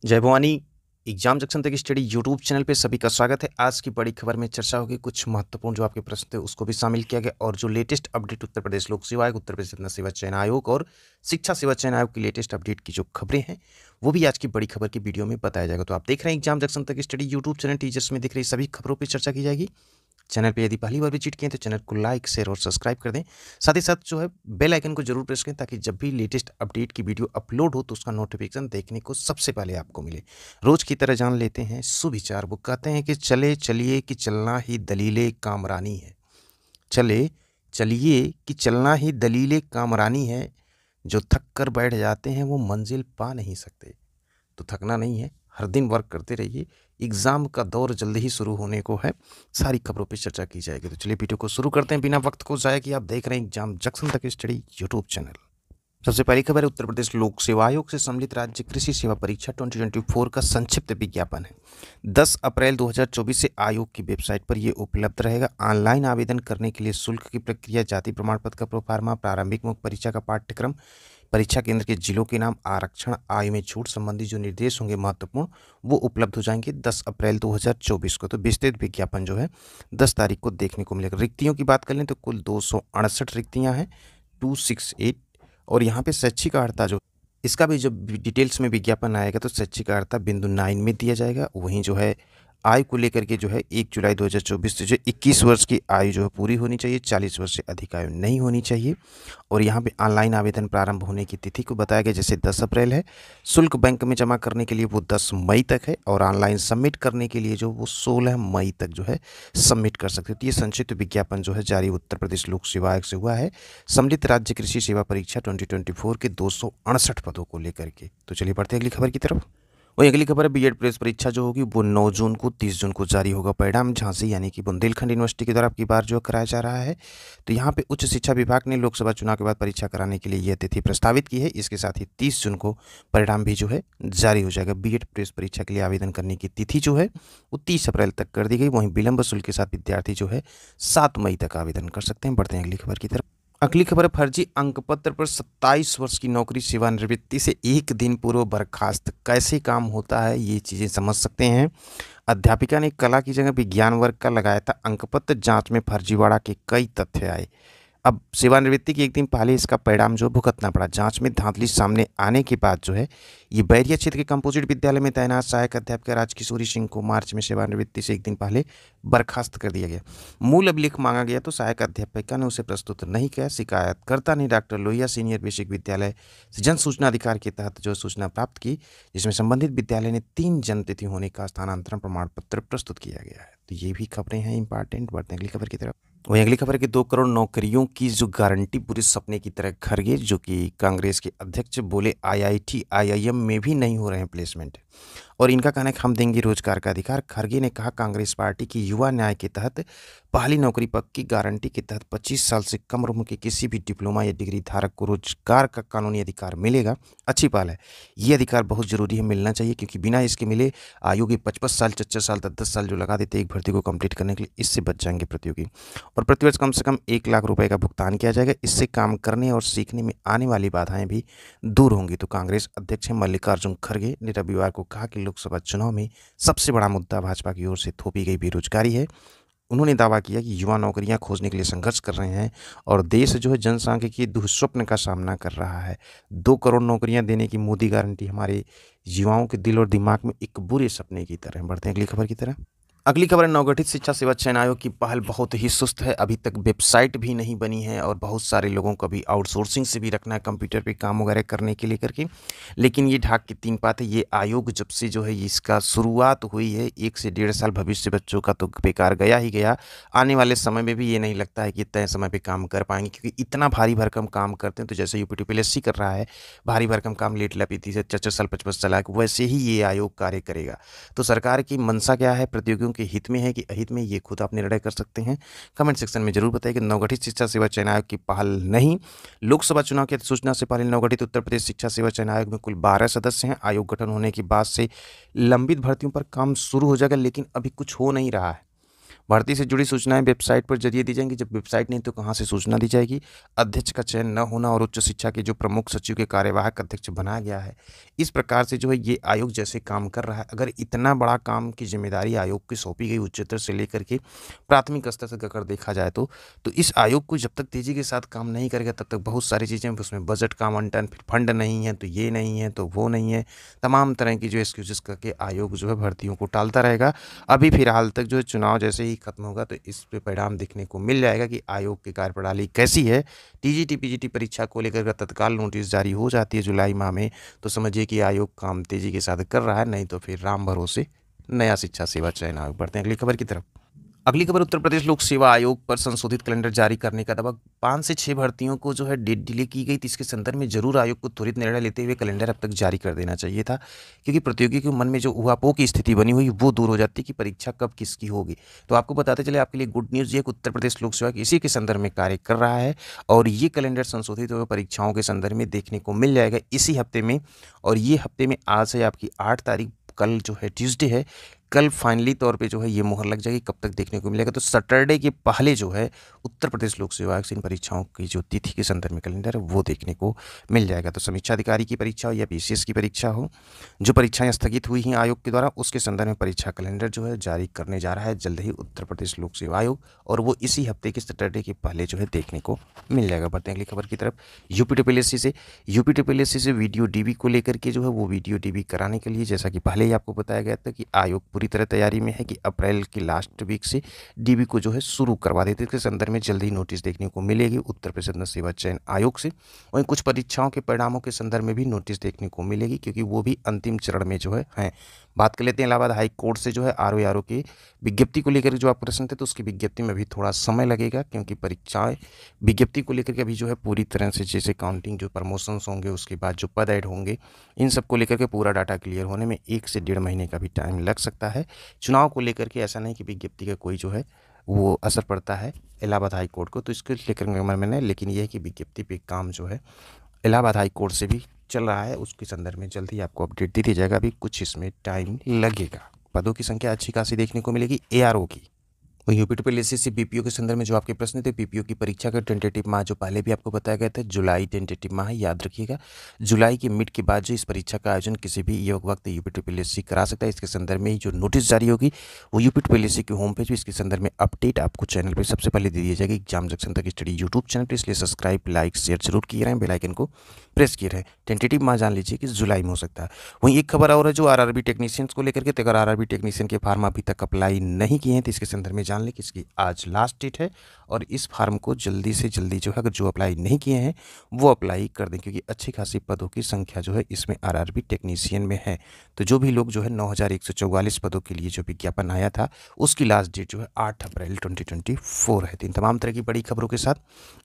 जय Bhavani. Exam junction तक study YouTube channel पे सभी का स्वागत है। आज की बड़ी खबर में चर्चा होगी, कुछ महत्वपूर्ण जो आपके प्रश्न थे उसको भी शामिल किया गया और जो लेटेस्ट अपडेट उत्तर प्रदेश लोक सेवा आयोग, उत्तर प्रदेश जनता सेवा चयन आयोग और शिक्षा सेवा चयन आयोग की लेटेस्ट अपडेट की जो खबरें हैं वो भी आज की बड़ी खबर की वीडियो में बताया जाएगा। तो आप देख रहे हैं एग्जाम जंक्शन तक स्टडी यूट्यूब चैनल, टीचर्स में दिख रही सभी खबरों पर चर्चा की जाएगी। चैनल पे यदि पहली बार विजिट किए तो चैनल को लाइक, शेयर और सब्सक्राइब कर दें। साथ ही साथ जो है बेल आइकन को जरूर प्रेस करें ताकि जब भी लेटेस्ट अपडेट की वीडियो अपलोड हो तो उसका नोटिफिकेशन देखने को सबसे पहले आपको मिले। रोज की तरह जान लेते हैं सुविचार। वो कहते हैं कि चले चलिए कि चलना ही दलीले कामरानी है। चले चलिए कि चलना ही दलीले कामरानी है। जो थक कर बैठ जाते हैं वो मंजिल पा नहीं सकते। तो थकना नहीं है, हर दिन वर्क करते रहिए। एग्ज़ाम का दौर जल्दी ही शुरू होने को है, सारी खबरों पे चर्चा की जाएगी। तो चलिए वीडियो को शुरू करते हैं बिना वक्त को ज़ाया किए। आप देख रहे हैं एग्जाम जंक्शन तक स्टडी यूट्यूब चैनल। सबसे पहली खबर है उत्तर प्रदेश लोक सेवा आयोग से सम्मिलित राज्य कृषि सेवा परीक्षा 2024 का संक्षिप्त विज्ञापन है। 10 अप्रैल 2024 से आयोग की वेबसाइट पर यह उपलब्ध रहेगा। ऑनलाइन आवेदन करने के लिए शुल्क की प्रक्रिया, जाति प्रमाण पत्र का प्रोफार्मा, प्रारंभिक मुख्य परीक्षा का पाठ्यक्रम, परीक्षा केंद्र के जिलों के नाम, आरक्षण, आयु में छूट संबंधी जो निर्देश होंगे महत्वपूर्ण, वो उपलब्ध हो जाएंगे 10 अप्रैल 2024 को। तो विस्तृत विज्ञापन जो है 10 तारीख को देखने को मिलेगा। रिक्तियों की बात कर लें तो कुल 268 रिक्तियां हैं, 268। और यहाँ पे शैक्षिक अर्हता जो इसका भी जो डिटेल्स में विज्ञापन आएगा तो शैक्षिक अर्हता बिंदु 9 में दिया जाएगा। वहीं जो है आयु को लेकर के जो है 1 जुलाई 2024 से जो 21 वर्ष की आयु जो है पूरी होनी चाहिए, 40 वर्ष से अधिक आयु नहीं होनी चाहिए। और यहाँ पे ऑनलाइन आवेदन प्रारंभ होने की तिथि को बताया गया, जैसे 10 अप्रैल है। शुल्क बैंक में जमा करने के लिए वो 10 मई तक है और ऑनलाइन सबमिट करने के लिए जो वो 16 मई तक जो है सबमिट कर सकते हो। तो ये संक्षिप्त विज्ञापन जो है जारी उत्तर प्रदेश लोक सेवा आयोग से हुआ है सम्मिलित राज्य कृषि सेवा परीक्षा 2024 के 268 पदों को लेकर के। तो चलिए बढ़ते हैं अगली खबर की तरफ। वही अगली खबर है बीएड प्रेस परीक्षा जो होगी वो 9 जून को 30 जून को जारी होगा परिणाम। झांसी यानी कि बुंदेलखंड यूनिवर्सिटी के द्वारा अब की बार जो कराया जा रहा है। तो यहाँ पे उच्च शिक्षा विभाग ने लोकसभा चुनाव के बाद परीक्षा कराने के लिए यह तिथि प्रस्तावित की है। इसके साथ ही 30 जून को परिणाम भी जो है जारी हो जाएगा। बीएड प्रेस परीक्षा के लिए आवेदन करने की तिथि जो है वो 30 अप्रैल तक कर दी गई। वहीं विलंब शुल्क के साथ विद्यार्थी जो है 7 मई तक आवेदन कर सकते हैं। बढ़ते हैं अगली खबर की तरफ। अगली खबर है फर्जी अंक पत्र पर 27 वर्ष की नौकरी सेवानिवृत्ति से एक दिन पूर्व बर्खास्त। कैसे काम होता है ये चीज़ें समझ सकते हैं। अध्यापिका ने कला की जगह विज्ञान वर्ग का लगाया था अंकपत्र, जांच में फर्जीवाड़ा के कई तथ्य आए। अब सेवानिवृत्ति के एक दिन पहले इसका परिणाम जो भुगतना पड़ा। जांच में धांधली सामने आने के बाद जो है ये बैरिया क्षेत्र के कंपोजिट विद्यालय में तैनात सहायक अध्यापिका राजकिशोरी सिंह को मार्च में सेवानिवृत्ति से एक दिन पहले बर्खास्त कर दिया गया। मूल अभिलेख मांगा गया तो सहायक अध्यापिका ने उसे प्रस्तुत नहीं किया। शिकायतकर्ता ने डॉक्टर लोहिया सीनियर बेसिक विद्यालय से जन सूचना अधिकार के तहत जो सूचना प्राप्त की, जिसमें संबंधित विद्यालय ने 3 जन्मतिथि होने का स्थानांतरण प्रमाण पत्र प्रस्तुत किया गया है। तो ये भी खबरें हैं इंपॉर्टेंट। बढ़ते हैं अगली खबर की तरफ। वहीं अगली खबर की 2 करोड़ नौकरियों की जो गारंटी पूरे सपने की तरह। खरगे जो कि कांग्रेस के अध्यक्ष बोले आईआईटी आईआईएम में भी नहीं हो रहे हैं प्लेसमेंट और इनका कहना है कि हम देंगे रोजगार का अधिकार। खरगे ने कहा कांग्रेस पार्टी की युवा न्याय के तहत पहली नौकरी पक्की गारंटी के तहत 25 साल से कम उम्र के किसी भी डिप्लोमा या डिग्री धारक को रोजगार का कानूनी अधिकार मिलेगा। अच्छी पहल है, ये अधिकार बहुत जरूरी है, मिलना चाहिए, क्योंकि बिना इसके मिले आयोगी 55 साल 44 साल 10 साल जो लगा देते एक भर्ती को कंप्लीट करने के लिए, इससे बच जाएंगे प्रतियोगी। और प्रतिवर्ष कम से कम 1 लाख रुपए का भुगतान किया जाएगा। इससे काम करने और सीखने में आने वाली बाधाएं भी दूर होंगी। तो कांग्रेस अध्यक्ष मल्लिकार्जुन खड़गे ने रविवार को कहा कि लोकसभा चुनाव में सबसे बड़ा मुद्दा भाजपा की ओर से थोपी गई बेरोजगारी है। उन्होंने दावा किया कि युवा नौकरियां खोजने के लिए संघर्ष कर रहे हैं और देश जो है जनसांख्यिकीय दुष्स्वप्न का सामना कर रहा है। 2 करोड़ नौकरियां देने की मोदी गारंटी हमारे युवाओं के दिल और दिमाग में एक बुरे सपने की तरह। बढ़ते हैं अगली खबर की तरह। अगली खबर है नवगठित शिक्षा सेवा चयन आयोग की पहल बहुत ही सुस्त है। अभी तक वेबसाइट भी नहीं बनी है और बहुत सारे लोगों को भी आउटसोर्सिंग से भी रखना है कंप्यूटर पे काम वगैरह करने के लिए करके। लेकिन ये ढाक की 3 बात है। ये आयोग जब से जो है इसका शुरुआत हुई है 1 से 1.5 साल भविष्य बच्चों का तो बेकार गया ही गया। आने वाले समय में भी ये नहीं लगता है कि तय समय पर काम कर पाएंगे, क्योंकि इतना भारी भरकम काम करते हैं। तो जैसे यूपीटीपीएससी कर रहा है भारी भरकम काम लेट लपीती से 4 साल 5 साल, वैसे ही ये आयोग कार्य करेगा। तो सरकार की मंशा क्या है, प्रतियोगियों के हित में है कि अहित में, ये खुद आप निर्णय कर सकते हैं। कमेंट सेक्शन में जरूर बताइए कि नवगठित शिक्षा सेवा चयन आयोग की पहल नहीं। लोकसभा चुनाव की अधिसूचना से पहले नवगठित उत्तर प्रदेश शिक्षा सेवा चयन आयोग में कुल 12 सदस्य हैं। आयोग गठन होने के बाद से लंबित भर्तियों पर काम शुरू हो जाएगा, लेकिन अभी कुछ हो नहीं रहा है। भर्ती से जुड़ी सूचनाएं वेबसाइट पर जरिए दी जाएंगी। जब वेबसाइट नहीं तो कहाँ से सूचना दी जाएगी? अध्यक्ष का चयन न होना और उच्च शिक्षा के जो प्रमुख सचिव के कार्यवाहक अध्यक्ष बनाया गया है, इस प्रकार से जो है ये आयोग जैसे काम कर रहा है। अगर इतना बड़ा काम की जिम्मेदारी आयोग की सौंपी गई उच्चतर से लेकर के प्राथमिक स्तर तक अगर देखा जाए तो इस आयोग को जब तक तेजी के साथ काम नहीं करेगा तब तक बहुत सारी चीज़ें, उसमें बजट का आवंटन, फिर फंड नहीं है तो ये नहीं है तो वो नहीं है, तमाम तरह की जो एक्सक्यूजेस करके आयोग जो है भर्तियों को टालता रहेगा। अभी फिलहाल तक जो है चुनाव जैसे ही खत्म होगा तो इस पे परिणाम दिखने को मिल जाएगा कि आयोग की कार्यप्रणाली कैसी है। टीजीटी पीजीटी परीक्षा को लेकर तत्काल नोटिस जारी हो जाती है जुलाई माह में, तो समझिए कि आयोग काम तेजी के साथ कर रहा है, नहीं तो फिर राम भरोसे नया शिक्षा सेवा चयन आयोग। बढ़ते हैं अगली खबर की तरफ। अगली खबर, उत्तर प्रदेश लोक सेवा आयोग पर संशोधित कैलेंडर जारी करने का दबाव। 5 से 6 भर्तियों को जो है डेट डिले की गई, तो इसके संदर्भ में जरूर आयोग को त्वरित निर्णय लेते हुए कैलेंडर अब तक जारी कर देना चाहिए था, क्योंकि प्रतियोगी के मन में जो ऊहापोह की स्थिति बनी हुई वो दूर हो जाती है कि परीक्षा कब किसकी होगी। तो आपको बताते चले, आपके लिए गुड न्यूज़ ये कि उत्तर प्रदेश लोक सेवा इसी के संदर्भ में कार्य कर रहा है और ये कैलेंडर संशोधित हुए परीक्षाओं के संदर्भ में देखने को मिल जाएगा इसी हफ्ते में। और ये हफ्ते में आज है आपकी 8 तारीख, कल जो है ट्यूसडे है, कल फाइनली तौर पे जो है ये मुहर लग जाएगी। कब तक देखने को मिलेगा? तो सैटरडे के पहले जो है उत्तर प्रदेश लोक सेवा आयोग से इन परीक्षाओं की जो तिथि के संदर्भ में कैलेंडर है वो देखने को मिल जाएगा। तो समीक्षा अधिकारी की परीक्षा हो या पीसीएस की परीक्षा हो, जो परीक्षाएं स्थगित हुई हैं आयोग के द्वारा, उसके संदर्भ में परीक्षा कैलेंडर जो है जारी करने जा रहा है जल्द ही उत्तर प्रदेश लोक सेवा आयोग, और वो इसी हफ्ते के सैटरडे के पहले जो है देखने को मिल जाएगा। बढ़ते हैं अगली खबर की तरफ। यूपी ट्रिपल से वीडियो डीबी को लेकर के जो है वो वीडियो डीबी कराने के लिए, जैसा कि पहले ही आपको बताया गया था कि आयोग पूरी तरह तैयारी में है कि अप्रैल की लास्ट वीक से डीबी को जो है शुरू करवा देते। इसके संदर्भ में जल्दी ही नोटिस देखने को मिलेगी उत्तर प्रदेश सेवा चयन आयोग से। वहीं कुछ परीक्षाओं के परिणामों के संदर्भ में भी नोटिस देखने को मिलेगी, क्योंकि वो भी अंतिम चरण में जो है। बात कर लेते हैं इलाहाबाद हाई कोर्ट से जो है आरओ की विज्ञप्ति को लेकर जो आप प्रश्न थे, तो उसकी विज्ञप्ति में भी थोड़ा समय लगेगा, क्योंकि परीक्षाएं विज्ञप्ति को लेकर के अभी जो है पूरी तरह से, जैसे काउंटिंग जो प्रमोशंस होंगे, उसके बाद जो पद ऐड होंगे, इन सब को लेकर के पूरा डाटा क्लियर होने में 1 से 1.5 महीने का भी टाइम लग सकता है। चुनाव को लेकर के ऐसा नहीं कि विज्ञप्ति का कोई जो है वो असर पड़ता है इलाहाबाद हाई कोर्ट को, तो इसको लेकर मैंने, लेकिन यह है कि विज्ञप्ति पे काम जो है इलाहाबाद हाई कोर्ट से भी चल रहा है, उसके संदर्भ में जल्द ही आपको अपडेट दे दी जाएगा। अभी कुछ इसमें टाइम लगेगा। पदों की संख्या अच्छी खासी देखने को मिलेगी एआरओ की। वहीं यूपी ट्रिपल एससी से बीपीओ के संदर्भ में जो आपके प्रश्न थे, बीपीओ की परीक्षा का टेंटेटिव माह जो पहले भी आपको बताया गया था, जुलाई टेंटेटिव माह है, याद रखिएगा। जुलाई के मिड के बाद जो इस परीक्षा का आयोजन किसी भी योग वक्त यूपी ट्रिपल एससी करा सकता है। इसके संदर्भ में जो नोटिस जारी होगी वो यूपी ट्रिपल एससी के होम पेज पर, इसके संदर्भ में अपडेट आपको चैनल पर सबसे पहले दे दी जाएगी एग्जाम जंक्शन तक स्टडी यूट्यूब चैनल पर। इसलिए सब्सक्राइब, लाइक, शेयर जरूर किए रहें, बेल आइकन को प्रेस किए रहें। टेंटेटिव माह जान लीजिए कि जुलाई में हो सकता है। वहीं एक खबर और है जो आरआरबी टेक्नीशियंस को लेकर के, तो अगर आरआरबी टेक्नीशियन के फार्म अभी तक अप्लाई नहीं किए हैं तो इसके संदर्भ में जान लें कि इसकी आज लास्ट डेट है, और इस फार्म को जल्दी से जल्दी जो है, अगर जो अप्लाई नहीं किए हैं वो अप्लाई कर दें, क्योंकि अच्छी खासी पदों की संख्या जो है इसमें आरआरबी टेक्नीशियन में है। तो जो भी लोग जो है 9144 पदों के लिए जो विज्ञापन आया था उसकी लास्ट डेट जो है 8 अप्रैल 2024 है। तो इन तमाम तरह की बड़ी खबरों के साथ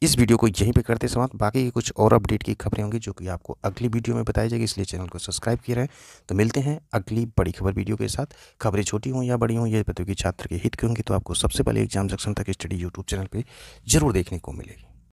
इस वीडियो को यहीं पे करते समाप्त। बाकी की कुछ और अपडेट की खबरें होंगी जो कि आपको अगली वीडियो में बताई जाएगी, इसलिए चैनल को सब्सक्राइब किए रहें। तो मिलते हैं अगली बड़ी खबर वीडियो के साथ। खबरें छोटी हों या बड़ी हों, ये प्रतियोगी छात्र के हित की होंगी, तो आपको सबसे पहले एग्जाम जंक्शन तक स्टडी यूट्यूब चैनल पे जरूर देखने को मिलेगी।